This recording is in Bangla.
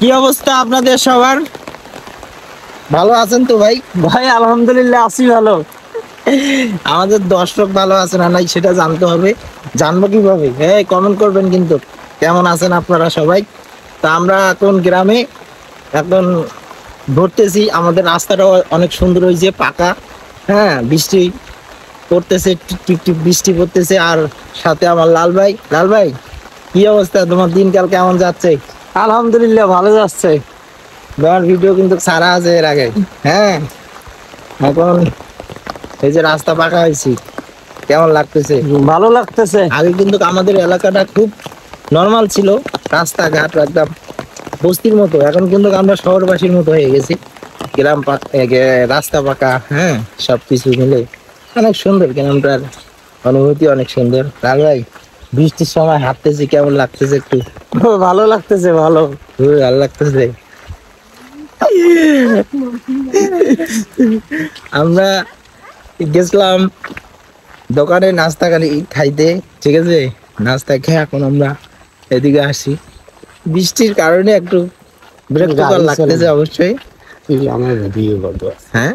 কি অবস্থা আপনাদের সবার? ভালো আছেন তো ভাই? ভাই আলহামদুলিল্লাহ আছি ভালো। আমাদের দর্শক ভালো আছে না নাই সেটা জানতে হবে। জানবো কিভাবে? হ্যাঁ, কমেন্ট করবেন কিন্তু। কেমন আছেন আপনারা সবাই? তা আমরা এখন গ্রামে এখন ঘুরতেছি। আমাদের রাস্তাটা অনেক সুন্দর হয়েছে, পাকা। হ্যাঁ, বৃষ্টি পড়তেছে, টিপ টিপ টিপ বৃষ্টি পড়তেছে। আর সাথে আমার লাল ভাই, কি অবস্থা? তোমার দিনকাল কেমন যাচ্ছে? আলহামদুলিল্লাহ ভালো যাচ্ছে। তোমার ভিডিও কিন্তু ছাড়া আছে এর আগে। হ্যাঁ, এখন এই যে রাস্তা পাকা হয়েছে, কেমন লাগতেছে? ভালো লাগতেছে। আগে কিন্তু আমাদের এলাকাটা খুব নর্মাল ছিল, রাস্তাঘাট একদম বস্তির মতো। এখন কিন্তু আমরা শহরবাসীর মতো হয়ে গেছি। রাস্তা পাকা, হ্যাঁ, সবকিছু মিলে অনেক সুন্দর। গ্রামটার অনুভূতি অনেক সুন্দর। লাল ভাই, বৃষ্টির সময় হাঁটতেছি, কেমন লাগতেছে একটু? ভালো লাগতেছে ভালো। খুবই ভালো লাগতেছে। আমরা গেছিলাম দোকানে নাস্তা খাইতে, ঠিক আছে। নাস্তা খেয়ে এখন আমরা এদিকে আসি। বৃষ্টির কারণে একটু বিরক্তকর লাগতেছে অবশ্যই। আমার ভিডিও করবো। হ্যাঁ,